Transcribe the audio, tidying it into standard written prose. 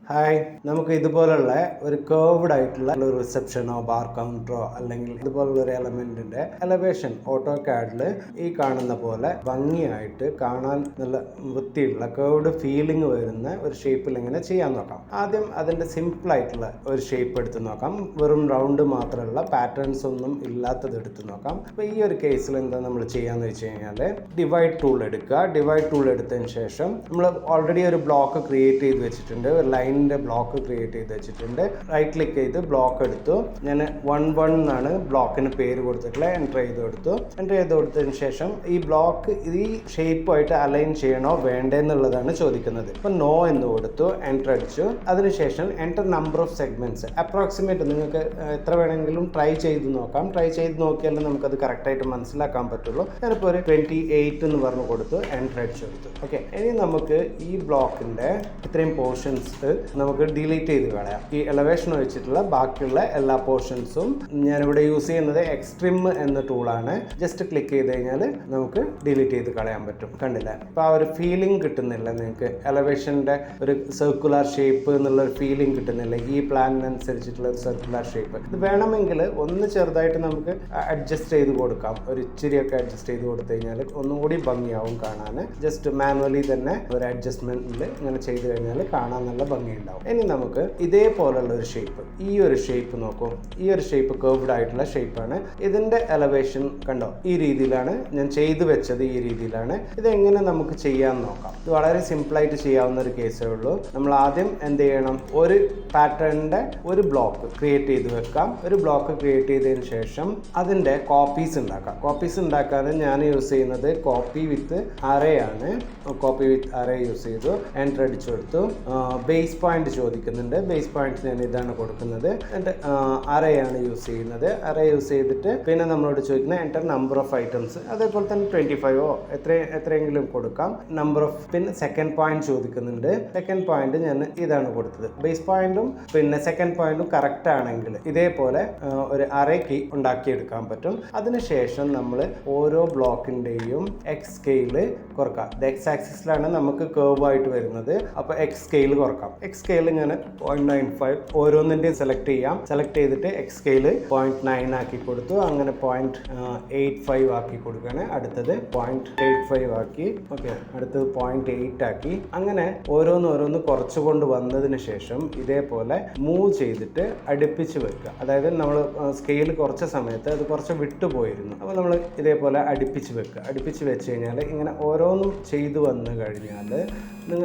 Hi, നമുക്ക് ഇതുപോലുള്ള ഒരു കേർവ്ഡ് ആയിട്ടുള്ള ഒരു റിസപ്ഷനോ ബാർ കൗണ്ടറോ അല്ലെങ്കിൽ ഇതുപോലുള്ള ഒരു എലമെന്റിന്റെ എലവേഷൻ ഓട്ടോ കാഡിൽ ഈ കാണുന്ന പോലെ ഭംഗിയായിട്ട് കാണാൻ നല്ല വൃത്തിയുള്ള കേർവ്ഡ് ഫീലിംഗ് വരുന്ന ഒരു ഷേപ്പിൽ എങ്ങനെ ചെയ്യാൻ നോക്കാം. ആദ്യം അതിന്റെ സിമ്പിൾ ആയിട്ടുള്ള ഒരു ഷേപ്പ് എടുത്ത് നോക്കാം. വെറും റൗണ്ട് മാത്രമുള്ള പാറ്റേൺസ് ഒന്നും ഇല്ലാത്തത് എടുത്ത് നോക്കാം. അപ്പോൾ ഈ ഒരു കേസിൽ എന്താ നമ്മൾ ചെയ്യാന്ന് വെച്ച് കഴിഞ്ഞാൽ ഡിവൈഡ് ടൂൾ എടുക്കുക. ഡിവൈഡ് ടൂൾ എടുത്തതിന് ശേഷം നമ്മൾ ഓൾറെഡി ഒരു ബ്ലോക്ക് ക്രിയേറ്റ് ചെയ്ത് വെച്ചിട്ടുണ്ട്, ഒരു ലൈനിന്റെ ബ്ലോക്ക് ക്രിയേറ്റ് ചെയ്ത് വെച്ചിട്ടുണ്ട്. റൈറ്റ് ക്ലിക്ക് ചെയ്ത് ബ്ലോക്ക് എടുത്തു. ഞാൻ 1 എന്നാണ് ബ്ലോക്കിന് പേര് കൊടുത്തിട്ടുള്ളത്. എൻ്റർ ചെയ്ത് കൊടുത്തു. എൻ്റർ ചെയ്ത് കൊടുത്തതിന് ശേഷം ഈ ബ്ലോക്ക് ഈ ഷേപ്പുമായിട്ട് അലൈൻ ചെയ്യണോ വേണ്ടേ എന്നുള്ളതാണ് ചോദിക്കുന്നത്. അപ്പോൾ നോ എന്ന് കൊടുത്തു, എൻ്റർ അടിച്ചു. അതിനുശേഷം enter number of segments approximate നിങ്ങൾക്ക് എത്ര വേണമെങ്കിലും ട്രൈ ചെയ്ത് നോക്കാം. ട്രൈ ചെയ്ത് നോക്കിയാലും നമുക്കത് കറക്റ്റായിട്ട് മനസ്സിലാക്കാൻ പറ്റുള്ളൂ. ഞാനിപ്പോൾ ഒരു 28 എന്ന് പറഞ്ഞു കൊടുത്തു, എൻ്റർ അടിച്ചു കൊടുത്തു. ഓക്കെ, ഇനി നമുക്ക് ഈ ബ്ലോക്കിൻ്റെ ഇത്രയും പോർഷൻസ് നമുക്ക് ഡിലീറ്റ് ചെയ്ത് കളയാം. ഈ എലവേഷൻ വെച്ചിട്ടുള്ള ബാക്കിയുള്ള എല്ലാ പോർഷൻസും ഞാനിവിടെ യൂസ് ചെയ്യുന്നത് എക്സ്ട്രീം എന്ന ടൂളാണ്. ജസ്റ്റ് ക്ലിക്ക് ചെയ്ത് കഴിഞ്ഞാൽ നമുക്ക് ഡിലീറ്റ് ചെയ്ത് കളയാൻ പറ്റും. കണ്ടില്ല? അപ്പോൾ ആ ഒരു ഫീലിംഗ് കിട്ടുന്നില്ല നിങ്ങൾക്ക്. എലവേഷൻ്റെ ഒരു സർക്കുലർ ഷേപ്പ് എന്നുള്ള ഒരു ഫീലിംഗ് കിട്ടുന്നില്ല. ഈ പ്ലാനിനനുസരിച്ചിട്ടുള്ള ഒരു സർക്കുലർ ഷേപ്പ് ഇത് വേണമെങ്കിൽ ഒന്ന് ചെറുതായിട്ട് നമുക്ക് അഡ്ജസ്റ്റ് ചെയ്ത് കൊടുക്കാം. ഒരു ഇച്ചിരിയൊക്കെ അഡ്ജസ്റ്റ് ചെയ്ത് കൊടുത്തു കഴിഞ്ഞാൽ ഒന്നും കൂടി ഭംഗിയാവും കാണാൻ. ജസ്റ്റ് മാനുവലി തന്നെ ഒരു അഡ്ജസ്റ്റ്മെന്റിൽ ഇങ്ങനെ ചെയ്ത് കഴിഞ്ഞാൽ കാണാൻ നല്ല ഭംഗിയുണ്ടാവും. ഇനി നമുക്ക് ഇതേപോലുള്ള ഒരു ഷേപ്പ്, ഈ ഒരു ഷേപ്പ് നോക്കൂ. ഈ ഒരു ഷേപ്പ് കേർവ്ഡ് ആയിട്ടുള്ള ഷേപ്പാണ്. ഇതിന്റെ എലവേഷൻ കണ്ടോ? ഈ രീതിയിലാണ് ഞാൻ ചെയ്തു വെച്ചത്. ഈ രീതിയിലാണ്. ഇതെങ്ങനെ നമുക്ക് ചെയ്യാൻ നോക്കാം. ഇത് വളരെ സിമ്പിളായിട്ട് ചെയ്യാവുന്ന ഒരു കേസേ ഉള്ളൂ. നമ്മൾ ആദ്യം എന്ത് ചെയ്യണം? ഒരു പാറ്റേണിന്റെ ഒരു ബ്ലോക്ക് ക്രിയേറ്റ് ചെയ്ത് വെക്കാം. ഒരു ബ്ലോക്ക് ക്രിയേറ്റ് ചെയ്തതിന് ശേഷം അതിന്റെ കോപ്പീസ് ഉണ്ടാക്കാം. കോപ്പീസ് ഉണ്ടാക്കാൻ ഞാൻ യൂസ് ചെയ്യുന്നത് കോപ്പി വിത്ത് അറേ ആണ്. കോപ്പി വിത്ത് അറേ യൂസ് ചെയ്തു, എൻ്റർ അടിച്ചു കൊടുത്തു. ബേസ് പോയിന്റ് ചോദിക്കുന്നുണ്ട്. ബേസ് പോയിന്റ് ഞാൻ ഇതാണ് കൊടുക്കുന്നത്. എൻ്റെ അറേ ആണ് യൂസ് ചെയ്യുന്നത്. അറേ യൂസ് ചെയ്തിട്ട് പിന്നെ നമ്മളോട് ചോദിക്കുന്നത് എൻ്റർ നമ്പർ ഓഫ് ഐറ്റംസ്. അതേപോലെ തന്നെ 25 എത്രയെങ്കിലും കൊടുക്കാം. നമ്പർ ഓഫ് പിന്നെ സെക്കൻഡ് പോയിന്റ് ചോദിക്കുന്നുണ്ട്. സെക്കൻഡ് പോയിന്റ് ഞാൻ ഇതാണ് കൊടുത്തത്. ബേസ് പോയിന്റും പിന്നെ സെക്കൻഡ് പോയിന്റും കറക്റ്റ് ആണെങ്കിൽ ഇതേപോലെ ഒരു അറേ കീ ഉണ്ടാക്കിയെടുക്കാൻ പറ്റും. അതിനുശേഷം നമ്മൾ ഓരോ ബ്ലോക്കിൻ്റെയും എക്സ് സ്കെയില് കുറക്കാം. എക്സ് ആക്സിസിലാണ് നമുക്ക് കേർവ് ആയിട്ട് വരുന്നത്. അപ്പോൾ എക്സ് സ്കെയിൽ കുറക്കാം. എക്സ് സ്കെയിൽ ഞാൻ 0.95 ഓരോന്നിൻ്റെയും സെലക്ട് ചെയ്യാം. സെലക്ട് ചെയ്തിട്ട് എക്സ് സ്കെയില് 0.9 ആക്കി കൊടുത്തു. അങ്ങനെ 0.85 ആക്കി കൊടുക്കുകയാണ്. അടുത്തത് 0.85 ആക്കി. ഓക്കെ, അടുത്തത് 0.8 ആക്കി. അങ്ങനെ ഓരോന്ന് കുറച്ചുകൊണ്ട് വന്നതിന് ശേഷം ഇതേപോലെ മൂവ് ചെയ്തിട്ട് അടുപ്പിച്ച് വെക്കുക. അതായത് നമ്മൾ സ്കെയിൽ കുറച്ച സമയത്ത് അത് കുറച്ച് വിട്ടുപോയിരുന്നു. അപ്പോൾ നമ്മൾ ഇതേപോലെ അടുപ്പിച്ച് വെക്കുക. അടുപ്പിച്ച് വെച്ച് കഴിഞ്ഞാൽ ഇങ്ങനെ ഓരോന്നും ചെയ്തു വന്നു കഴിഞ്ഞാൽ നിങ്ങൾ